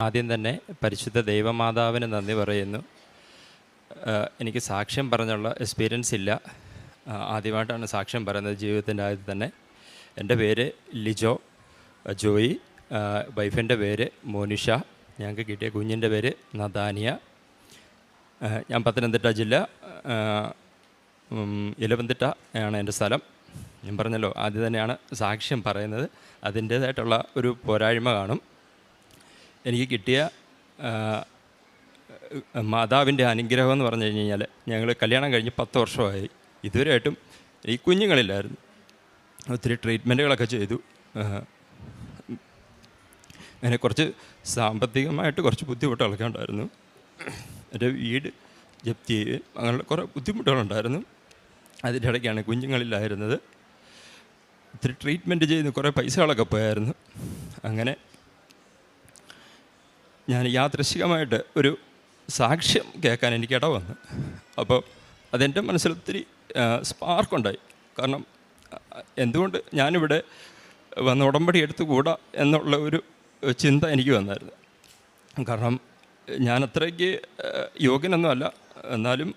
ആദ്യം തന്നെ പരിശുദ്ധ ദൈവമാതാവിന് നന്ദി പറയുന്നു. എനിക്ക് സാക്ഷ്യം പറഞ്ഞുള്ള എക്സ്പീരിയൻസ് ഇല്ല. ആദ്യമായിട്ടാണ് സാക്ഷ്യം പറയുന്നത് ജീവിതത്തിൻ്റെ ആദ്യത്തിൽ തന്നെ. എൻ്റെ പേര് ലിജോ ജോയി, വൈഫിൻ്റെ പേര് മോനിഷ, ഞങ്ങൾക്ക് കിട്ടിയ കുഞ്ഞിൻ്റെ പേര് നദാനിയ. ഞാൻ പത്തനംതിട്ട ജില്ല, ഇലവന്തിട്ട ആണ് എൻ്റെ സ്ഥലം. ഞാൻ പറഞ്ഞല്ലോ ആദ്യം തന്നെയാണ് സാക്ഷ്യം പറയുന്നത്. അതിൻ്റേതായിട്ടുള്ള ഒരു പോരായ്മ കാണും. എനിക്ക് കിട്ടിയ മാതാവിൻ്റെ അനുഗ്രഹം എന്ന് പറഞ്ഞു കഴിഞ്ഞാൽ, ഞങ്ങൾ കല്യാണം കഴിഞ്ഞ് 10 വർഷമായി. ഇതുവരെയായിട്ടും ഈ കുഞ്ഞുങ്ങളില്ലായിരുന്നു. ഒത്തിരി ട്രീറ്റ്മെൻറ്റുകളൊക്കെ ചെയ്തു. അങ്ങനെ കുറച്ച് സാമ്പത്തികമായിട്ട് കുറച്ച് ബുദ്ധിമുട്ടുകളൊക്കെ ഉണ്ടായിരുന്നു. എൻ്റെ വീട് ജപ്തി ചെയ്യുകയും അങ്ങനെയുള്ള കുറേ ബുദ്ധിമുട്ടുകളുണ്ടായിരുന്നു. അതിൻ്റെ ഇടയ്ക്കാണ് കുഞ്ഞുങ്ങളില്ലായിരുന്നത്. ഒത്തിരി ട്രീറ്റ്മെൻറ്റ് ചെയ്ത് കുറേ പൈസകളൊക്കെ പോയായിരുന്നു. അങ്ങനെ ഞാൻ യാദൃശ്ചികമായിട്ട് ഒരു സാക്ഷ്യം കേൾക്കാൻ എനിക്ക് ഇട വന്നു. അപ്പോൾ അതെൻ്റെ മനസ്സിൽ ഒത്തിരി സ്പാർക്കുണ്ടായി. കാരണം എന്തുകൊണ്ട് ഞാനിവിടെ വന്ന് ഉടമ്പടി എടുത്തുകൂടാ എന്നുള്ള ഒരു ചിന്ത എനിക്ക് വന്നായിരുന്നു. കാരണം ഞാൻ അത്രയ്ക്ക് യോഗ്യനൊന്നുമല്ല, എന്നാലും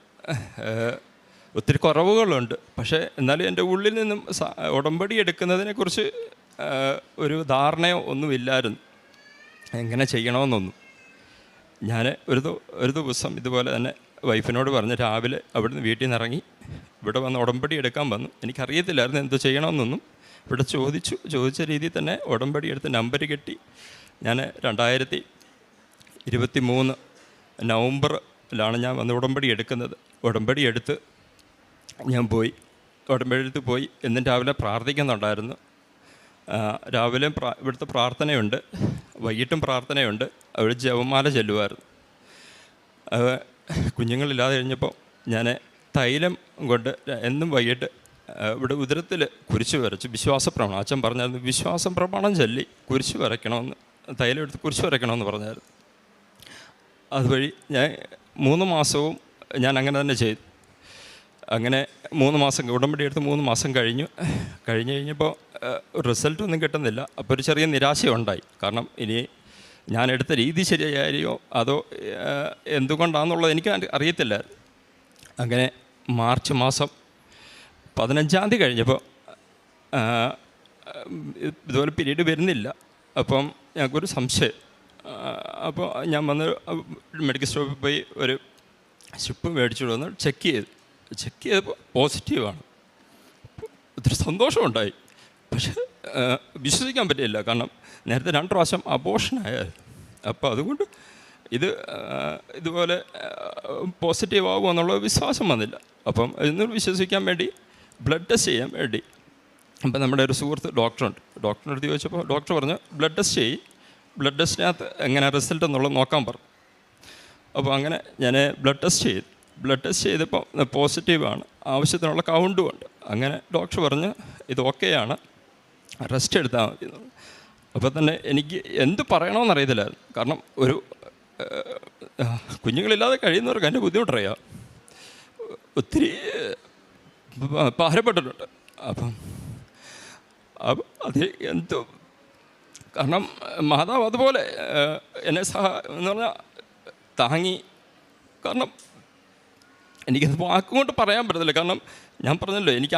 ഒത്തിരി കുറവുകളുണ്ട്. പക്ഷേ എന്നാലും എൻ്റെ ഉള്ളിൽ നിന്നും ഉടമ്പടി എടുക്കുന്നതിനെക്കുറിച്ച് ഒരു ധാരണയോ ഒന്നുമില്ലായിരുന്നു, എങ്ങനെ ചെയ്യണമെന്നൊന്നും. ഞാൻ ഒരു ദിവസം ഇതുപോലെ തന്നെ വൈഫിനോട് പറഞ്ഞ് രാവിലെ അവിടുന്ന് വീട്ടിൽ നിന്ന് ഇറങ്ങി ഇവിടെ വന്ന് ഉടമ്പടി എടുക്കാൻ വന്നു. എനിക്കറിയത്തില്ലായിരുന്നു എന്തോ ചെയ്യണമെന്നൊന്നും. ഇവിടെ ചോദിച്ച രീതിയിൽ തന്നെ ഉടമ്പടി എടുത്ത് നമ്പർ കിട്ടി. ഞാൻ 2023 നവംബറിലാണ് ഞാൻ വന്ന് ഉടമ്പടി എടുക്കുന്നത്. ഉടമ്പടി എടുത്ത് ഞാൻ ഉടമ്പടി എടുത്ത് പോയി. എന്നും രാവിലെ പ്രാർത്ഥിക്കുന്നുണ്ടായിരുന്നു. രാവിലെ ഇവിടുത്തെ പ്രാർത്ഥനയുണ്ട്, വൈകിട്ടും പ്രാർത്ഥനയുണ്ട്. അവിടെ ജപമാല ചെല്ലുമായിരുന്നു. കുഞ്ഞുങ്ങളില്ലാതെ കഴിഞ്ഞപ്പോൾ ഞാൻ തൈലം കൊണ്ട് എന്നും വൈകിട്ട് ഇവിടെ ഉദരത്തിൽ കുരിശ് വരച്ചു. വിശ്വാസപ്രമാണം അച്ഛൻ പറഞ്ഞായിരുന്നു, വിശ്വാസം പ്രമാണം ചൊല്ലി കുരിശ് വരയ്ക്കണമെന്ന്, തൈലം എടുത്ത് കുരിശ് വരയ്ക്കണമെന്ന് പറഞ്ഞായിരുന്നു. അതുവഴി ഞാൻ 3 മാസവും ഞാൻ അങ്ങനെ തന്നെ ചെയ്തു. അങ്ങനെ 3 മാസം ഉടമ്പടി എടുത്ത് 3 മാസം കഴിഞ്ഞപ്പോൾ റിസൾട്ടൊന്നും കിട്ടുന്നില്ല. അപ്പോൾ ഒരു ചെറിയ നിരാശയുണ്ടായി. കാരണം ഇനി ഞാൻ എടുത്ത രീതി ശരിയായോ അതോ എന്തുകൊണ്ടാണെന്നുള്ളത് എനിക്ക് അറിയത്തില്ലായിരുന്നു. അങ്ങനെ മാർച്ച് മാസം 15-ാം തീയതി കഴിഞ്ഞപ്പോൾ ഇതുപോലെ പീരീഡ് വരുന്നില്ല. അപ്പം ഞങ്ങൾക്കൊരു സംശയം. അപ്പോൾ ഞാൻ വന്ന് മെഡിക്കൽ സ്റ്റോറിൽ പോയി ഒരു സ്ട്രിപ്പ് മേടിച്ചു വന്ന് ചെക്ക് ചെയ്തപ്പോൾ പോസിറ്റീവാണ്. ഒത്തിരി സന്തോഷമുണ്ടായി. പക്ഷേ വിശ്വസിക്കാൻ പറ്റില്ല. കാരണം നേരത്തെ 2 പ്രാവശ്യം അബോർഷനായിരുന്നു. അപ്പോൾ അതുകൊണ്ട് ഇതുപോലെ പോസിറ്റീവ് ആകുമോ എന്നുള്ള വിശ്വാസം വന്നില്ല. അപ്പം ഇന്ന് വിശ്വസിക്കാൻ വേണ്ടി ബ്ലഡ് ടെസ്റ്റ് ചെയ്യാൻ വേണ്ടി, അപ്പം നമ്മുടെ ഒരു സുഹൃത്ത് ഡോക്ടറുണ്ട്. ഡോക്ടറിൻ്റെ അടുത്ത് ചോദിച്ചപ്പോൾ ഡോക്ടർ പറഞ്ഞു, ബ്ലഡ് ടെസ്റ്റ് ചെയ്യും, ബ്ലഡ് ടെസ്റ്റിനകത്ത് എങ്ങനെ റിസൾട്ട് എന്നുള്ളത് നോക്കാൻ പറഞ്ഞു. അപ്പോൾ അങ്ങനെ ഞാൻ ബ്ലഡ് ടെസ്റ്റ് ചെയ്തപ്പോൾ പോസിറ്റീവാണ്, ആവശ്യത്തിനുള്ള കൗണ്ടും ഉണ്ട്. അങ്ങനെ ഡോക്ടർ പറഞ്ഞ് ഇത് ഓക്കെയാണ്, റെസ്റ്റ് എടുത്താൽ മതി എന്നുള്ളത്. അപ്പോൾ തന്നെ എനിക്ക് എന്ത് പറയണമെന്നറിയത്തില്ലായിരുന്നു. കാരണം ഒരു കുഞ്ഞുങ്ങളില്ലാതെ കഴിയുന്നവർക്ക് അതിൻ്റെ ബുദ്ധിമുട്ടറിയാം. ഒത്തിരി ഭാരപ്പെട്ടിട്ടുണ്ട്. അപ്പം അത് എന്തോ, കാരണം മാതാവ് അതുപോലെ എന്നെ എന്ന് പറഞ്ഞാൽ താങ്ങി. കാരണം എനിക്കത് വാക്കുകൊണ്ട് പറയാൻ പറ്റത്തില്ല. കാരണം ഞാൻ പറഞ്ഞല്ലോ, എനിക്ക്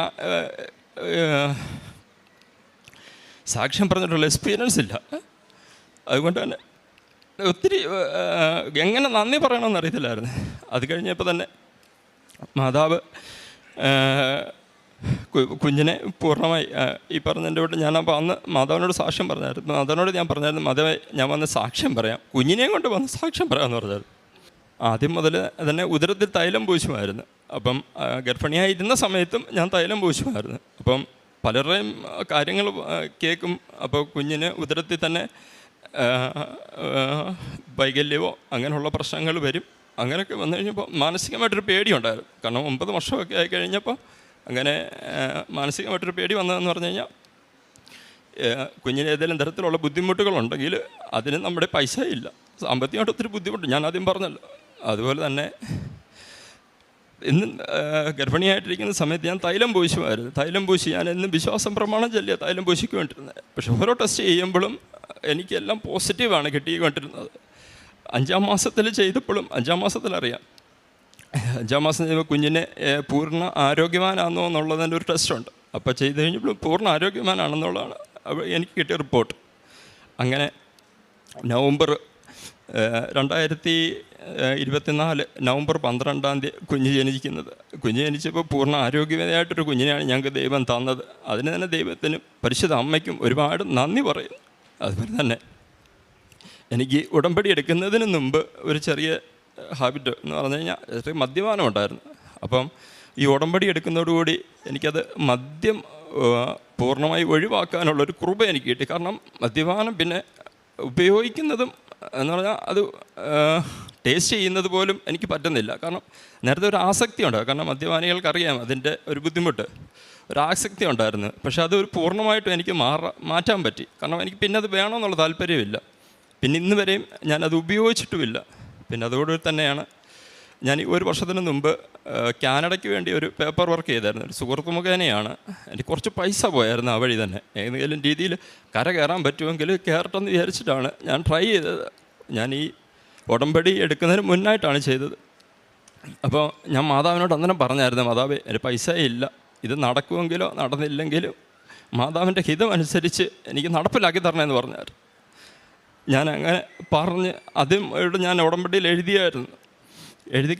സാക്ഷ്യം പറഞ്ഞിട്ടുള്ള എക്സ്പീരിയൻസ് ഇല്ല. അതുകൊണ്ട് തന്നെ ഒത്തിരി എങ്ങനെ നന്ദി പറയണമെന്ന് അറിയത്തില്ലായിരുന്നു. അത് കഴിഞ്ഞപ്പോൾ തന്നെ മാതാവ് കുഞ്ഞിനെ പൂർണ്ണമായി ഈ പറഞ്ഞതിൻ്റെ കൂടെ ഞാനപ്പോൾ അന്ന് മാതാവിനോട് സാക്ഷ്യം പറഞ്ഞായിരുന്നു. മാതാവിനോട് ഞാൻ പറഞ്ഞായിരുന്നു, മാതാവേ ഞാൻ വന്ന് സാക്ഷ്യം പറയാം, കുഞ്ഞിനെയും കൊണ്ട് വന്ന് സാക്ഷ്യം പറയാമെന്ന് പറഞ്ഞായിരുന്നു. ആദ്യം മുതൽ തന്നെ ഉദരത്തിൽ തൈലം പൂശുമായിരുന്നു. അപ്പം ഗർഭിണിയായിരുന്ന സമയത്തും ഞാൻ തൈലം പൂശുമായിരുന്നു. അപ്പം പലരുടെയും കാര്യങ്ങൾ കേൾക്കും. അപ്പോൾ കുഞ്ഞിന് ഉദരത്തിൽ തന്നെ വൈകല്യമോ അങ്ങനെയുള്ള പ്രശ്നങ്ങൾ വരും. അങ്ങനെയൊക്കെ വന്നു കഴിഞ്ഞപ്പോൾ മാനസികമായിട്ടൊരു പേടിയുണ്ടായിരുന്നു. കാരണം 9 വർഷമൊക്കെ ആയി കഴിഞ്ഞപ്പോൾ അങ്ങനെ മാനസികമായിട്ടൊരു പേടി വന്നതെന്ന് പറഞ്ഞു കഴിഞ്ഞാൽ, കുഞ്ഞിന് ഏതെങ്കിലും തരത്തിലുള്ള ബുദ്ധിമുട്ടുകളുണ്ടെങ്കിൽ അതിന് നമ്മുടെ പൈസ ഇല്ല, സാമ്പത്തികമായിട്ട് ഒത്തിരി ബുദ്ധിമുട്ട്. ഞാൻ ആദ്യം പറഞ്ഞല്ലോ. അതുപോലെ തന്നെ ഇന്ന് ഗർഭിണിയായിട്ടിരിക്കുന്ന സമയത്ത് ഞാൻ തൈലം പൂശുമായിരുന്നു. തൈലം പൂശി ഞാൻ എന്നും വിശ്വാസം പ്രമാണം ചൊല്ലിയ തൈലം പൂശിക്കൊണ്ടിരുന്നത്. പക്ഷെ ഓരോ ടെസ്റ്റ് ചെയ്യുമ്പോഴും എനിക്കെല്ലാം പോസിറ്റീവാണ് കിട്ടിക്കൊണ്ടിരുന്നത്. 5-ാം മാസത്തിൽ ചെയ്തപ്പോഴും 5-ാം മാസത്തിലറിയാം. 5-ാം മാസം ചെയ്യുമ്പോൾ കുഞ്ഞിനെ പൂർണ്ണ ആരോഗ്യവാനാണെന്നോ എന്നുള്ളതിൻ്റെ ഒരു ടെസ്റ്റുണ്ട്. അപ്പോൾ ചെയ്ത് കഴിഞ്ഞപ്പോഴും പൂർണ്ണ ആരോഗ്യവാനാണെന്നുള്ളതാണ് എനിക്ക് കിട്ടിയ റിപ്പോർട്ട്. അങ്ങനെ നവംബർ 2024 നവംബർ 12-ാം തീയതി കുഞ്ഞ് ജനിക്കുന്നത്. കുഞ്ഞ് ജനിച്ചപ്പോൾ പൂർണ്ണ ആരോഗ്യവതിയായിട്ടൊരു കുഞ്ഞിനെയാണ് ഞങ്ങൾക്ക് ദൈവം തന്നത്. അതിന് തന്നെ ദൈവത്തിനും പരിശുദ്ധ അമ്മയ്ക്കും ഒരുപാട് നന്ദി പറയുന്നു. അതുപോലെ തന്നെ എനിക്ക് ഉടമ്പടി എടുക്കുന്നതിന് മുമ്പ് ഒരു ചെറിയ ഹാബിറ്റ് എന്ന് പറഞ്ഞു കഴിഞ്ഞാൽ ചെറിയ മദ്യപാനം ഉണ്ടായിരുന്നു. അപ്പം ഈ ഉടമ്പടി എടുക്കുന്നതോടുകൂടി എനിക്കത് മദ്യം പൂർണ്ണമായി ഒഴിവാക്കാനുള്ളൊരു കൃപ എനിക്ക് കിട്ടി. കാരണം മദ്യപാനം പിന്നെ ഉപയോഗിക്കുന്നതും എന്ന് പറഞ്ഞാൽ അത് ടേസ്റ്റ് ചെയ്യുന്നത് പോലും എനിക്ക് പറ്റുന്നില്ല. കാരണം നേരത്തെ ഒരു ആസക്തി ഉണ്ടാകും. കാരണം മദ്യപാനികൾക്കറിയാം അതിൻ്റെ ഒരു ബുദ്ധിമുട്ട്, ഒരു ആസക്തി ഉണ്ടായിരുന്നു. പക്ഷെ അത് ഒരു പൂർണ്ണമായിട്ടും എനിക്ക് മാറ്റാൻ പറ്റി. കാരണം എനിക്ക് പിന്നെ അത് വേണമെന്നുള്ള താല്പര്യമില്ല. പിന്നെ ഇന്ന് വരെയും ഞാനത് ഉപയോഗിച്ചിട്ടുമില്ല. പിന്നെ അതോടുകൂടി തന്നെയാണ് ഞാൻ 1 വർഷത്തിന് മുമ്പ് കാനഡയ്ക്ക് വേണ്ടി ഒരു പേപ്പർ വർക്ക് ചെയ്തായിരുന്നു. ഒരു സുഹൃത്ത് മുഖേനയാണ്. എനിക്ക് കുറച്ച് പൈസ പോയായിരുന്നു ആ വഴി തന്നെ. ഏതെങ്കിലും രീതിയിൽ കര കയറാൻ പറ്റുമെങ്കിൽ കയറട്ടെന്ന് വിചാരിച്ചിട്ടാണ് ഞാൻ ട്രൈ ചെയ്തത്. ഞാൻ ഈ ഉടമ്പടി എടുക്കുന്നതിന് മുന്നായിട്ടാണ് ചെയ്തത്. അപ്പോൾ ഞാൻ മാതാവിനോട് അന്നേരം പറഞ്ഞായിരുന്നു, മാതാവേ എൻ്റെ പൈസ ഇല്ല, ഇത് നടക്കുമെങ്കിലോ നടന്നില്ലെങ്കിലും മാതാവിൻ്റെ ഹിതം അനുസരിച്ച് എനിക്ക് നടപ്പിലാക്കി തരണമെന്ന് പറഞ്ഞായിരുന്നു. ഞാൻ അങ്ങനെ പറഞ്ഞ് അതും ഞാൻ ഉടമ്പടിയിൽ എഴുതി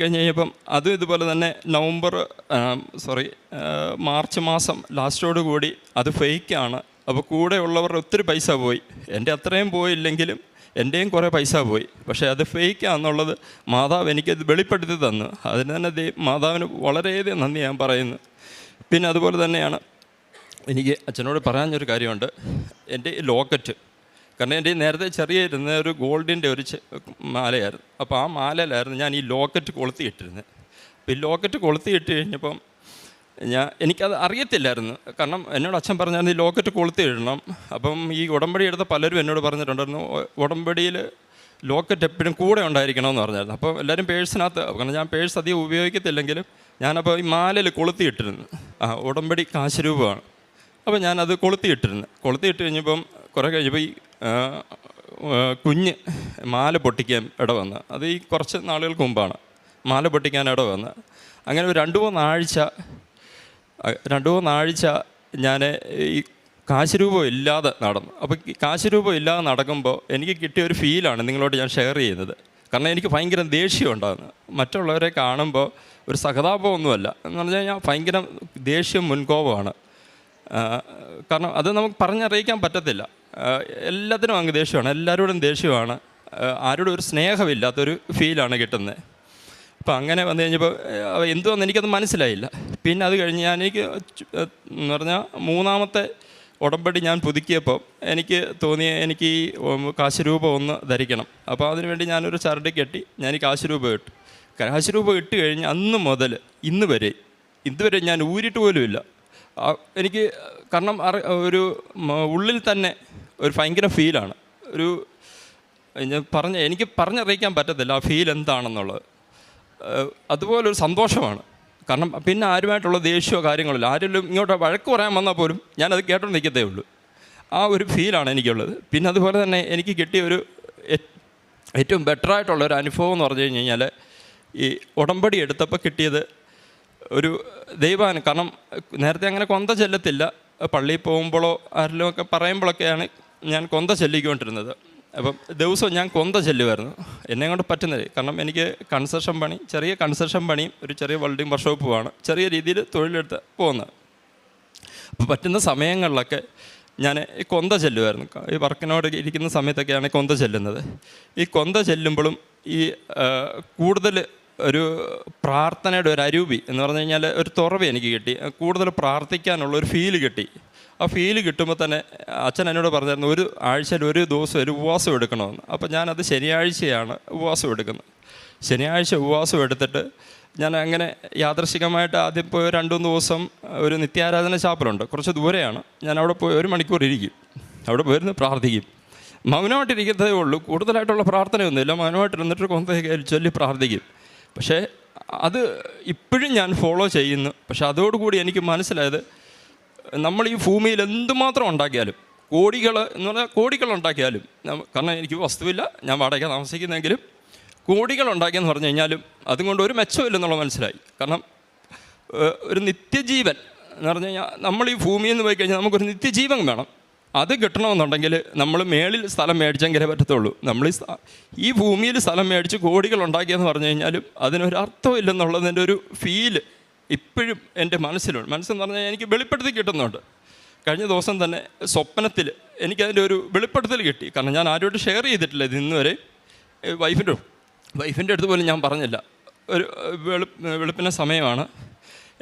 കഴിഞ്ഞ് കഴിഞ്ഞപ്പം അതും ഇതുപോലെ തന്നെ മാർച്ച് മാസം ലാസ്റ്റോട് കൂടി അത് ഫേക്കാണ്. അപ്പോൾ കൂടെ ഉള്ളവരുടെ ഒത്തിരി പൈസ പോയി. എൻ്റെ അത്രയും പോയില്ലെങ്കിലും എൻ്റെയും കുറേ പൈസ പോയി. പക്ഷേ അത് ഫേക്കാന്നുള്ളത് മാതാവ് എനിക്കത് വെളിപ്പെടുത്തി തന്നു. അതിന് തന്നെ മാതാവിന് വളരെയധികം നന്ദി ഞാൻ പറയുന്നു. പിന്നെ അതുപോലെ തന്നെയാണ് എനിക്ക് അച്ഛനോട് പറയാനൊരു കാര്യമുണ്ട്. എൻ്റെ ലോക്കറ്റ്, കാരണം എൻ്റെ നേരത്തെ ചെറിയ ഒരു ഗോൾഡിൻ്റെ ഒരു മാലയായിരുന്നു. അപ്പോൾ ആ മാലയിലായിരുന്നു ഞാൻ ഈ ലോക്കറ്റ് കൊളുത്തിയിട്ടിരുന്നത്. അപ്പോൾ ഈ ലോക്കറ്റ് കൊളുത്തിയിട്ട് കഴിഞ്ഞപ്പം എനിക്കത് അറിയത്തില്ലായിരുന്നു. കാരണം എന്നോട് അച്ഛൻ പറഞ്ഞായിരുന്നു ഈ ലോക്കറ്റ് കൊളുത്തിയിടണം. അപ്പം ഈ ഉടമ്പടി എടുത്ത പലരും എന്നോട് പറഞ്ഞിട്ടുണ്ടായിരുന്നു ഉടമ്പടിയിൽ ലോക്കറ്റ് എപ്പോഴും കൂടെ ഉണ്ടായിരിക്കണമെന്ന് പറഞ്ഞായിരുന്നു. അപ്പോൾ എല്ലാവരും പേഴ്സിനകത്ത്, കാരണം ഞാൻ പേഴ്സ് അധികം ഉപയോഗിക്കത്തില്ലെങ്കിലും ഞാനപ്പോൾ ഈ മാലയിൽ കൊളുത്തിയിട്ടിരുന്നു. ഉടമ്പടി കാശുരൂപമാണ്. അപ്പോൾ ഞാനത് കൊളുത്തിയിട്ട് കഴിഞ്ഞപ്പം കുറേ കഴിഞ്ഞപ്പോൾ ഈ കുഞ്ഞ് മാല പൊട്ടിക്കാൻ ഇടവന്ന്. അത് ഈ കുറച്ച് നാളുകൾക്ക് മുമ്പാണ് മാല പൊട്ടിക്കാൻ ഇടവന്ന്. അങ്ങനെ ഒരു 2-3 ആഴ്ച ഞാൻ ഈ കാശുരൂപം ഇല്ലാതെ നടന്നു. അപ്പോൾ ഈ കാശുരൂപം ഇല്ലാതെ നടക്കുമ്പോൾ എനിക്ക് കിട്ടിയ ഒരു ഫീലാണ് നിങ്ങളോട് ഞാൻ ഷെയർ ചെയ്യുന്നത്. കാരണം എനിക്ക് ഭയങ്കര ദേഷ്യം ഉണ്ടാകുന്നു. മറ്റുള്ളവരെ കാണുമ്പോൾ ഒരു സഹതാപമൊന്നുമല്ല എന്ന് പറഞ്ഞു കഴിഞ്ഞാൽ ഭയങ്കര ദേഷ്യം, മുൻകോപമാണ്. കാരണം അത് നമുക്ക് പറഞ്ഞറിയിക്കാൻ പറ്റത്തില്ല. എല്ലാത്തിനും അങ്ങ് ദേഷ്യമാണ്, എല്ലാവരോടും ദേഷ്യമാണ്, ആരോടും ഒരു സ്നേഹമില്ലാത്തൊരു ഫീലാണ് കിട്ടുന്നത്. അപ്പോൾ അങ്ങനെ വന്നു കഴിഞ്ഞപ്പോൾ എന്തുവെന്ന് എനിക്കത് മനസ്സിലായില്ല. പിന്നെ അത് കഴിഞ്ഞ് എനിക്ക് എന്ന് പറഞ്ഞാൽ 3-ാമത്തെ ഉടമ്പടി ഞാൻ പുതുക്കിയപ്പോൾ എനിക്ക് തോന്നിയ എനിക്ക് ഈ കാശുരൂപം ഒന്ന് ധരിക്കണം. അപ്പോൾ അതിനുവേണ്ടി ഞാനൊരു ചരട് കെട്ടി ഞാൻ ഈ കാശുരൂപം ഇട്ടു. കാശുരൂപം ഇട്ട് കഴിഞ്ഞ് അന്ന് മുതൽ ഇന്ന് വരെ ഞാൻ ഊരിട്ട് പോലുമില്ല. എനിക്ക് കാരണം ഉള്ളിൽ തന്നെ ഒരു ഭയങ്കര ഫീലാണ്. എനിക്ക് പറഞ്ഞറിയിക്കാൻ പറ്റത്തില്ല ആ ഫീൽ എന്താണെന്നുള്ളത്. അതുപോലൊരു സന്തോഷമാണ്. കാരണം പിന്നെ ആരുമായിട്ടുള്ള ദേഷ്യമോ കാര്യങ്ങളില്ല. ആരെങ്കിലും ഇങ്ങോട്ട് വഴക്ക് പറയാൻ വന്നാൽ പോലും ഞാനത് കേട്ടോണ്ട് നിൽക്കത്തേ ഉള്ളൂ. ആ ഒരു ഫീലാണ് എനിക്കുള്ളത്. പിന്നെ അതുപോലെ തന്നെ എനിക്ക് കിട്ടിയ ഏറ്റവും ബെറ്ററായിട്ടുള്ളൊരു അനുഭവം എന്ന് പറഞ്ഞു കഴിഞ്ഞാൽ ഈ ഉടമ്പടി എടുത്തപ്പോൾ കിട്ടിയത് ഒരു ദൈവാണ്. കാരണം നേരത്തെ അങ്ങനെ കൊന്ത ചെല്ലത്തില്ല. പള്ളിയിൽ പോകുമ്പോഴോ ആരെങ്കിലും ഒക്കെ പറയുമ്പോഴൊക്കെയാണ് ഞാൻ കൊന്ത ചെല്ലിക്കൊണ്ടിരുന്നത്. അപ്പം ദിവസവും ഞാൻ കൊന്ത ചെല്ലുമായിരുന്നു, എന്നെ കൊണ്ട് പറ്റുന്നത്. കാരണം എനിക്ക് ചെറിയ കൺസ്ട്രക്ഷൻ പണിയും ഒരു ചെറിയ വെൽഡിങ് വർക്ക്ഷോപ്പുമാണ് ചെറിയ രീതിയിൽ തൊഴിലെടുത്ത് പോകുന്നത്. അപ്പോൾ പറ്റുന്ന സമയങ്ങളിലൊക്കെ ഞാൻ ഈ കൊന്ത ചെല്ലുമായിരുന്നു. ഈ വർക്കിനോട് ഇരിക്കുന്ന സമയത്തൊക്കെയാണ് കൊന്ത ചെല്ലുന്നത്. ഈ കൊന്ത ചെല്ലുമ്പോഴും ഈ കൂടുതൽ ഒരു പ്രാർത്ഥനയുടെ ഒരു അരൂപി എന്ന് പറഞ്ഞു കഴിഞ്ഞാൽ ഒരു തുറവ് എനിക്ക് കിട്ടി. കൂടുതൽ പ്രാർത്ഥിക്കാനുള്ള ഒരു ഫീല് കിട്ടി. ആ ഫീല് കിട്ടുമ്പോൾ തന്നെ അച്ഛൻ എന്നോട് പറഞ്ഞായിരുന്നു ഒരു ആഴ്ചയിൽ ഒരു ദിവസം ഒരു ഉപവാസം എടുക്കണമെന്ന്. അപ്പോൾ ഞാനത് ശനിയാഴ്ചയാണ് ഉപവാസം എടുക്കുന്നത്. ശനിയാഴ്ച ഉപവാസം എടുത്തിട്ട് ഞാൻ അങ്ങനെ യാദൃശികമായിട്ട് ആദ്യം പോയി 2-3 ദിവസം ഒരു നിത്യാരാധന ചാപ്പലുണ്ട്, കുറച്ച് ദൂരെയാണ്. ഞാൻ അവിടെ പോയി 1 മണിക്കൂർ ഇരിക്കും. അവിടെ പോയിരുന്ന് പ്രാർത്ഥിക്കും. മൗനമായിട്ടിരിക്കുന്നതേ ഉള്ളൂ, കൂടുതലായിട്ടുള്ള പ്രാർത്ഥനയൊന്നുമില്ല. മൗനമായിട്ടിരുന്നിട്ട് കൊന്തയൊക്കെ ചൊല്ലി പ്രാർത്ഥിക്കും. പക്ഷേ അത് ഇപ്പോഴും ഞാൻ ഫോളോ ചെയ്യുന്നു. പക്ഷെ അതോടുകൂടി എനിക്ക് മനസ്സിലായത് നമ്മൾ ഈ ഭൂമിയിൽ എന്തുമാത്രം ഉണ്ടാക്കിയാലും കോടികൾ ഉണ്ടാക്കിയാലും, കാരണം എനിക്ക് വസ്തുവില്ല, ഞാൻ വാടക താമസിക്കുന്നെങ്കിലും കോടികൾ ഉണ്ടാക്കിയെന്ന് പറഞ്ഞു കഴിഞ്ഞാലും അതുകൊണ്ട് ഒരു മെച്ചമില്ലെന്നുള്ള മനസ്സിലായി. കാരണം ഒരു നിത്യജീവൻ എന്ന് പറഞ്ഞു കഴിഞ്ഞാൽ നമ്മൾ ഈ ഭൂമിയിൽ നിന്ന് പോയി കഴിഞ്ഞാൽ നമുക്കൊരു നിത്യജീവൻ വേണം. അത് കിട്ടണമെന്നുണ്ടെങ്കിൽ നമ്മൾ മേളിൽ സ്ഥലം മേടിച്ചെങ്കിലേ പറ്റത്തുള്ളൂ. നമ്മൾ ഈ ഭൂമിയിൽ സ്ഥലം മേടിച്ച് കോടികൾ ഉണ്ടാക്കിയെന്ന് പറഞ്ഞു കഴിഞ്ഞാലും അതിനൊരർത്ഥമില്ലെന്നുള്ളതിൻ്റെ ഒരു ഫീല് ഇപ്പോഴും എൻ്റെ മനസ്സിലുണ്ട്. മനസ്സെന്ന് പറഞ്ഞാൽ എനിക്ക് വെളിപ്പെടുത്തി കിട്ടുന്നുണ്ട്. കഴിഞ്ഞ ദിവസം തന്നെ സ്വപ്നത്തിൽ എനിക്കതിൻ്റെ ഒരു വെളിപ്പെടുത്തൽ കിട്ടി. കാരണം ഞാൻ ആരോടും ഷെയർ ചെയ്തിട്ടില്ല ഇത് ഇന്ന് വരെ. വൈഫിൻ്റെ അടുത്ത് പോലും ഞാൻ പറഞ്ഞില്ല. ഒരു വെളുപ്പിന സമയമാണ്.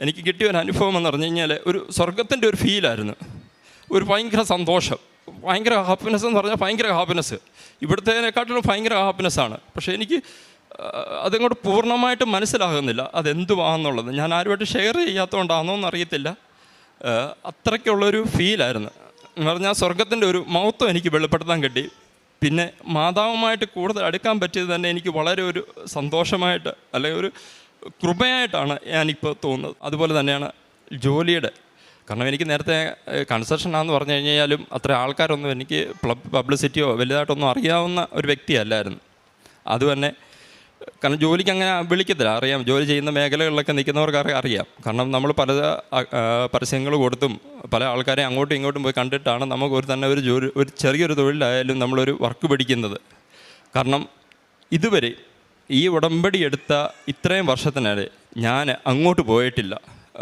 എനിക്ക് കിട്ടിയ ഒരു അനുഭവം എന്ന് പറഞ്ഞു കഴിഞ്ഞാൽ ഒരു സ്വർഗത്തിൻ്റെ ഒരു ഫീലായിരുന്നു. ഒരു ഭയങ്കര സന്തോഷം, ഭയങ്കര ഹാപ്പിനെസ് എന്ന് പറഞ്ഞാൽ ഭയങ്കര ഹാപ്പിനെസ്. ഇവിടുത്തേതിനെക്കാട്ടിലും ഭയങ്കര ഹാപ്പിനെസ്സാണ്. പക്ഷേ എനിക്ക് അതങ്ങോട്ട് പൂർണ്ണമായിട്ട് മനസ്സിലാകുന്നില്ല അതെന്തുവാന്നുള്ളത്. ഞാൻ ആരുമായിട്ട് ഷെയർ ചെയ്യാത്തതുകൊണ്ടാണോ എന്നറിയത്തില്ല. അത്രയ്ക്കുള്ളൊരു ഫീലായിരുന്നു. എന്ന് പറഞ്ഞാൽ സ്വർഗത്തിൻ്റെ ഒരു മഹത്വം എനിക്ക് വെളിപ്പെടുത്താൻ കിട്ടി. പിന്നെ മാതാവുമായിട്ട് കൂടുതൽ അടുക്കാൻ പറ്റിയത് തന്നെ എനിക്ക് വളരെ ഒരു സന്തോഷമായിട്ട് അല്ലെങ്കിൽ ഒരു കൃപയായിട്ടാണ് ഞാനിപ്പോൾ തോന്നുന്നത്. അതുപോലെ തന്നെയാണ് ജോലിയുടെ. കാരണം എനിക്ക് നേരത്തെ കൺസ്ട്രക്ഷനാണെന്ന് പറഞ്ഞു കഴിഞ്ഞാലും അത്ര ആൾക്കാരൊന്നും എനിക്ക് പബ്ലിസിറ്റിയോ വലുതായിട്ടൊന്നും അറിയാവുന്ന ഒരു വ്യക്തിയല്ലായിരുന്നു. അതുതന്നെ കാരണം ജോലിക്ക് അങ്ങനെ വിളിക്കത്തില്ല. അറിയാം, ജോലി ചെയ്യുന്ന മേഖലകളിലൊക്കെ നിൽക്കുന്നവർക്ക് അറിയാം. കാരണം നമ്മൾ പല പരസ്യങ്ങൾ കൊടുത്തും പല ആൾക്കാരെ അങ്ങോട്ടും ഇങ്ങോട്ടും പോയി കണ്ടിട്ടാണ് നമുക്ക് ഒരു ചെറിയൊരു തൊഴിലായാലും നമ്മളൊരു വർക്ക് പഠിക്കുന്നത്. കാരണം ഇതുവരെ ഈ ഉടമ്പടി എടുത്ത ഇത്രയും വർഷത്തിനിടെ ഞാൻ അങ്ങോട്ട് പോയിട്ടില്ല.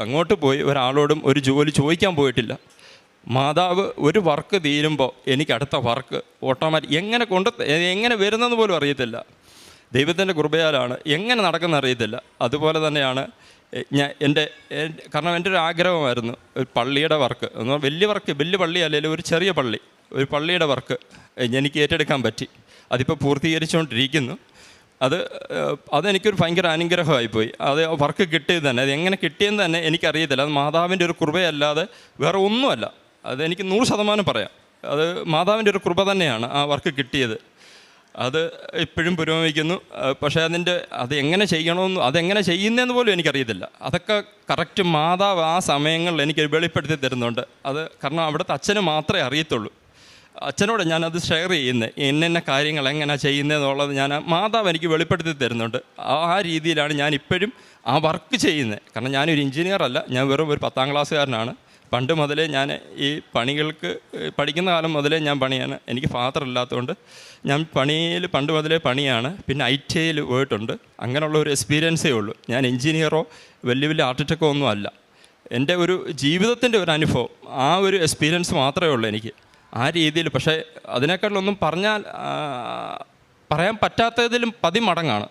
അങ്ങോട്ട് പോയി ഒരാളോടും ഒരു ജോലി ചോദിക്കാൻ പോയിട്ടില്ല. മാതാവ് ഒരു വർക്ക് തീരുമ്പോൾ എനിക്ക് അടുത്ത വർക്ക് ഓട്ടോമാറ്റിക് എങ്ങനെ വരുന്നതെന്ന് പോലും അറിയത്തില്ല. ദൈവത്തിൻ്റെ കൃപയാലാണ് എങ്ങനെ നടക്കുന്ന അറിയത്തില്ല. അതുപോലെ തന്നെയാണ് കാരണം എൻ്റെ ഒരു ആഗ്രഹമായിരുന്നു ഒരു പള്ളിയുടെ വർക്ക്. വലിയ പള്ളി അല്ലെങ്കിൽ ഒരു ചെറിയ പള്ളി, ഒരു പള്ളിയുടെ വർക്ക് എനിക്ക് ഏറ്റെടുക്കാൻ പറ്റി. അതിപ്പോൾ പൂർത്തീകരിച്ചുകൊണ്ടിരിക്കുന്നു. അതെനിക്കൊരു ഭയങ്കര അനുഗ്രഹമായിപ്പോയി. അത് വർക്ക് കിട്ടിയത് തന്നെ, അത് എങ്ങനെ കിട്ടിയെന്ന് തന്നെ എനിക്കറിയത്തില്ല. അത് മാതാവിൻ്റെ ഒരു കൃപയല്ലാതെ വേറെ ഒന്നുമല്ല. അതെനിക്ക് 100% പറയാം. അത് മാതാവിൻ്റെ ഒരു കൃപ തന്നെയാണ് ആ വർക്ക് കിട്ടിയത്. അത് ഇപ്പോഴും പുരോഗമിക്കുന്നു. പക്ഷേ അതെങ്ങനെ ചെയ്യണമെന്ന് അതെങ്ങനെ ചെയ്യുന്നതെന്ന് പോലും എനിക്കറിയത്തില്ല. അതൊക്കെ കറക്റ്റ് മാതാവ് ആ സമയങ്ങളിൽ എനിക്ക് വെളിപ്പെടുത്തി തരുന്നുണ്ട്. കാരണം അവിടുത്തെ അച്ഛന് മാത്രമേ അറിയത്തുള്ളൂ. അച്ഛനോട് ഞാനത് ഷെയർ ചെയ്യുന്നത് എന്നെ കാര്യങ്ങൾ എങ്ങനെയാണ് ചെയ്യുന്നതെന്നുള്ളത് മാതാവ് എനിക്ക് വെളിപ്പെടുത്തി തരുന്നുണ്ട്. ആ രീതിയിലാണ് ഞാൻ ഇപ്പോഴും ആ വർക്ക് ചെയ്യുന്നത്. കാരണം ഞാനൊരു എഞ്ചിനീയർ അല്ല, ഞാൻ വെറും ഒരു 10ാം ക്ലാസ്സുകാരനാണ്. പണ്ട് മുതലേ ഞാൻ ഈ പണികൾക്ക് പഠിക്കുന്ന കാലം മുതലേ ഞാൻ പണിയാണ്. എനിക്ക് ഫാദർ ഇല്ലാത്തതുകൊണ്ട് ഞാൻ പണ്ട് മുതലേ പണിയാണ്. പിന്നെ ITIയിൽ പോയിട്ടുണ്ട്. അങ്ങനെയുള്ള ഒരു എക്സ്പീരിയൻസേ ഉള്ളൂ. ഞാൻ എഞ്ചിനീയറോ വലിയ ആർക്കിടെക്റ്റോ ഒന്നും അല്ല. എൻ്റെ ഒരു ജീവിതത്തിൻ്റെ ഒരു അനുഭവം, ആ ഒരു എക്സ്പീരിയൻസ് മാത്രമേ ഉള്ളൂ എനിക്ക് ആ രീതിയിൽ. പക്ഷേ അതിനേക്കാളൊന്നും പറയാൻ പറ്റാത്തതിലും 10 മടങ്ങാണ്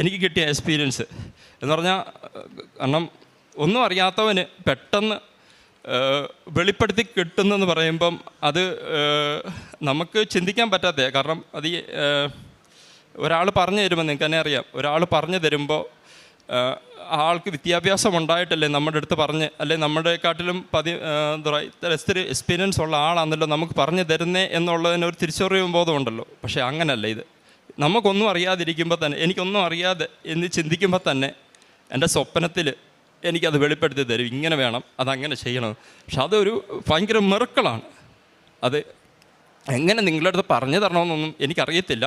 എനിക്ക് കിട്ടിയ എക്സ്പീരിയൻസ് എന്ന് പറഞ്ഞാൽ. കാരണം ഒന്നും അറിയാത്തവന് പെട്ടെന്ന് വെളിപ്പെടുത്തി കിട്ടുന്നെന്ന് പറയുമ്പം അത് നമുക്ക് ചിന്തിക്കാൻ പറ്റാത്ത. കാരണം അത് ഒരാൾ പറഞ്ഞു തരുമ്പോൾ നിങ്ങൾക്ക് തന്നെ അറിയാം. ഒരാൾ പറഞ്ഞു തരുമ്പോൾ ആൾക്ക് വിദ്യാഭ്യാസം ഉണ്ടായിട്ടല്ലേ നമ്മുടെ അടുത്ത് അല്ലെ നമ്മുടെക്കാട്ടിലും എന്താ പറയുക ഇത്തിരി എക്സ്പീരിയൻസ് ഉള്ള ആളാണല്ലോ നമുക്ക് പറഞ്ഞു തരുന്നേ എന്നുള്ളതിനൊരു തിരിച്ചറിവും ബോധമുണ്ടല്ലോ. പക്ഷേ അങ്ങനല്ല. ഇത് നമുക്കൊന്നും അറിയാതിരിക്കുമ്പോൾ തന്നെ, എനിക്കൊന്നും അറിയാതെ എന്ന് ചിന്തിക്കുമ്പോൾ തന്നെ എൻ്റെ സ്വപ്നത്തിൽ എനിക്കത് വെളിപ്പെടുത്തി തരും. ഇങ്ങനെ വേണം, അതങ്ങനെ ചെയ്യണം. പക്ഷെ അതൊരു ഭയങ്കര മിറക്കിളാണ്. അത് എങ്ങനെ നിങ്ങളുടെ അടുത്ത് പറഞ്ഞു തരണമെന്നൊന്നും എനിക്കറിയത്തില്ല.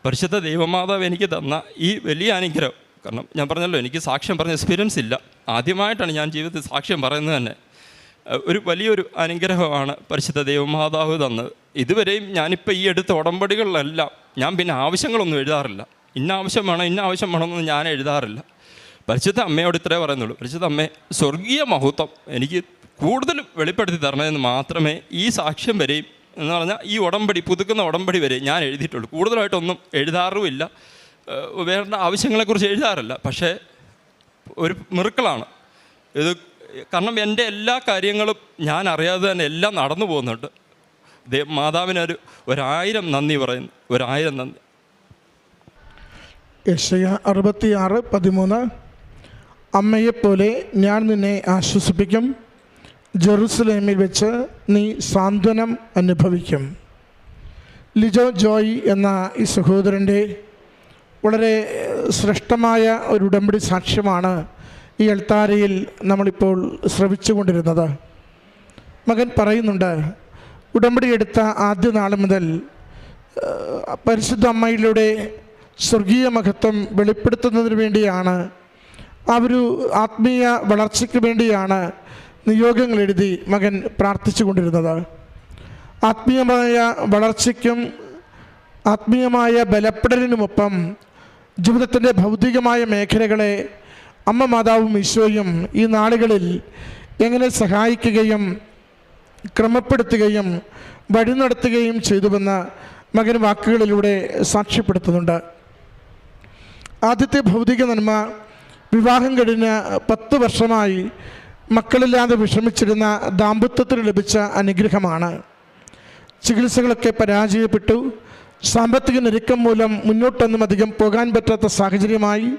പരിശുദ്ധ ദൈവമാതാവ് എനിക്ക് തന്ന ഈ വലിയ അനുഗ്രഹം. കാരണം ഞാൻ പറഞ്ഞല്ലോ, എനിക്ക് സാക്ഷ്യം പറഞ്ഞ എക്സ്പീരിയൻസ് ഇല്ല. ആദ്യമായിട്ടാണ് ഞാൻ ജീവിതത്തിൽ സാക്ഷ്യം പറയുന്നത് തന്നെ. ഒരു വലിയൊരു അനുഗ്രഹമാണ് പരിശുദ്ധ ദൈവമാതാവ് തന്നത്. ഇതുവരെയും ഞാനിപ്പോൾ ഈ എടുത്ത ഉടമ്പടികളിലെല്ലാം ഞാൻ പിന്നെ ആവശ്യങ്ങളൊന്നും എഴുതാറില്ല. ഇന്ന ആവശ്യം വേണമെന്നൊന്നും ഞാൻ എഴുതാറില്ല. പരിശുദ്ധ അമ്മയോട് ഇത്രേ പറയുന്നുള്ളൂ, പരിശുദ്ധ അമ്മേ, സ്വർഗീയ മഹത്വം എനിക്ക് കൂടുതൽ വെളിപ്പെടുത്തി തരണമെന്ന് മാത്രമേ ഈ സാക്ഷ്യം വരെയും എന്ന് പറഞ്ഞാൽ ഈ പുതുക്കുന്ന ഉടമ്പടി വരെ ഞാൻ എഴുതിയിട്ടുള്ളൂ. കൂടുതലായിട്ടൊന്നും എഴുതാറുമില്ല. വേണ്ട ആവശ്യങ്ങളെക്കുറിച്ച് എഴുതാറില്ല. പക്ഷേ ഒരു മിറക്കിളാണ് ഇത്. കാരണം എൻ്റെ എല്ലാ കാര്യങ്ങളും ഞാൻ അറിയാതെ തന്നെ എല്ലാം നടന്നു പോകുന്നുണ്ട്. മാതാവിനൊരു 1000 നന്ദി പറയുന്നു. 1000 നന്ദി. യെശയ്യാ 66:13 അമ്മയെപ്പോലെ ഞാൻ നിന്നെ ആശ്വസിപ്പിക്കും, ജെറുസലേമിൽ വെച്ച് നീ സാന്ത്വനം അനുഭവിക്കും. ലിജോ ജോയ് എന്ന ഈ സഹോദരൻ്റെ വളരെ ശ്രേഷ്ഠമായ ഒരു ഉടമ്പടി സാക്ഷ്യമാണ് ഈ അൾത്താരയിൽ നമ്മളിപ്പോൾ ശ്രവിച്ചു കൊണ്ടിരുന്നത്. മകൻ പറയുന്നുണ്ട്, ഉടമ്പടി എടുത്ത ആദ്യ നാൾ മുതൽ പരിശുദ്ധ അമ്മയിലൂടെ സ്വർഗീയ മഹത്വം വെളിപ്പെടുത്തുന്നതിന് വേണ്ടിയാണ്, ആ ഒരു ആത്മീയ വളർച്ചയ്ക്ക് വേണ്ടിയാണ് നിയോഗങ്ങൾ എഴുതി മകൻ പ്രാർത്ഥിച്ചു കൊണ്ടിരുന്നത്. ആത്മീയമായ വളർച്ചയ്ക്കും ആത്മീയമായ ബലപ്പെടലിനുമൊപ്പം ജീവിതത്തിൻ്റെ ഭൗതികമായ മേഖലകളെ അമ്മ മാതാവും ഈശോയും ഈ നാളുകളിൽ എങ്ങനെ സഹായിക്കുകയും ക്രമപ്പെടുത്തുകയും വഴി നടത്തുകയും ചെയ്തുവെന്ന് മകൻ വാക്കുകളിലൂടെ സാക്ഷ്യപ്പെടുത്തുന്നുണ്ട്. ആദ്യത്തെ ഭൗതിക നന്മ വിവാഹം കഴിഞ്ഞ് 10 വർഷമായി മക്കളില്ലാതെ വിഷമിച്ചിരുന്ന ദാമ്പത്യത്തിന് ലഭിച്ച അനുഗ്രഹമാണ്. ചികിത്സകളൊക്കെ പരാജയപ്പെട്ടു. സാമ്പത്തിക ഞെരുക്കം മൂലം മുന്നോട്ടൊന്നും അധികം പോകാൻ പറ്റാത്ത സാഹചര്യമായി.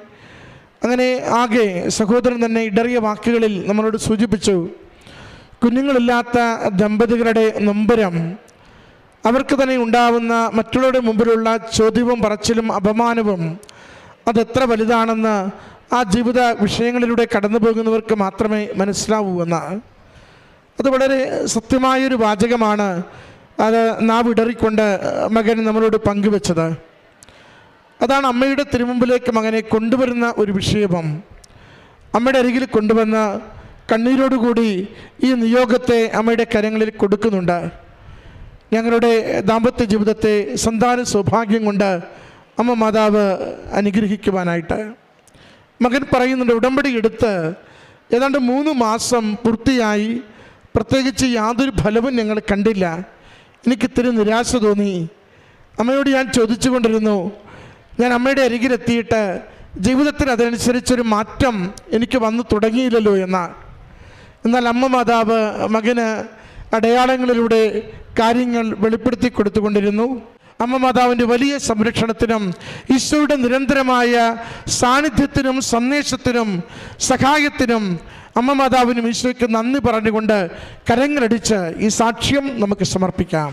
അങ്ങനെ ആകെ സഹോദരൻ തന്നെ ഇടറിയ വാക്കുകളിൽ നമ്മളോട് സൂചിപ്പിച്ചു, കുഞ്ഞുങ്ങളില്ലാത്ത ദമ്പതികളുടെ നൊമ്പരം, അവർക്ക് തന്നെ ഉണ്ടാവുന്ന മറ്റുള്ളവരുടെ മുമ്പിലുള്ള ചോദ്യവും പറച്ചിലും അപമാനവും അതെത്ര വലുതാണെന്ന് ആ ജീവിത വിഷയങ്ങളിലൂടെ കടന്നു പോകുന്നവർക്ക് മാത്രമേ മനസ്സിലാവൂ എന്ന്. അത് വളരെ സത്യമായൊരു വാചകമാണ്. അത് നാവിടറിക്കൊണ്ട് മകൻ നമ്മളോട് പങ്കുവെച്ചത്. അതാണ് അമ്മയുടെ തിരുമുമ്പിലേക്ക് മകനെ കൊണ്ടുവരുന്ന ഒരു വിഷയവും. അമ്മയുടെ അരികിൽ കൊണ്ടുവന്ന് കണ്ണീരോടുകൂടി ഈ നിയോഗത്തെ അമ്മയുടെ കരങ്ങളിൽ കൊടുക്കുന്നുണ്ട്. ഞങ്ങളുടെ ദാമ്പത്യ ജീവിതത്തെ സന്താന സൗഭാഗ്യം കൊണ്ട് അമ്മ മാതാവ് അനുഗ്രഹിക്കുവാനായിട്ട്. മകൻ പറയുന്നുണ്ട്, ഉടമ്പടി എടുത്ത് ഏതാണ്ട് 3 മാസം പൂർത്തിയായി, പ്രത്യേകിച്ച് യാതൊരു ഫലവും ഞങ്ങൾ കണ്ടില്ല. എനിക്കിത്തിരി നിരാശ തോന്നി. അമ്മയോട് ഞാൻ ചോദിച്ചു കൊണ്ടിരുന്നു, ഞാൻ അമ്മയുടെ അരികിലെത്തിയിട്ട് ജീവിതത്തിൽ അതനുസരിച്ചൊരു മാറ്റം എനിക്ക് വന്നു തുടങ്ങിയില്ലല്ലോ എന്ന്. എന്നാൽ അമ്മ മാതാവ് മകന് അടയാളങ്ങളിലൂടെ കാര്യങ്ങൾ വെളിപ്പെടുത്തി കൊടുത്തുകൊണ്ടിരുന്നു. അമ്മ മാതാവിൻ്റെ വലിയ സംരക്ഷണത്തിനും ഈശോയുടെ നിരന്തരമായ സാന്നിധ്യത്തിനും സന്ദേശത്തിനും സഹായത്തിനും അമ്മ മാതാവിനും ഈശോയ്ക്ക് നന്ദി പറഞ്ഞുകൊണ്ട് കരങ്ങളടിച്ച് ഈ സാക്ഷ്യം നമുക്ക് സമർപ്പിക്കാം.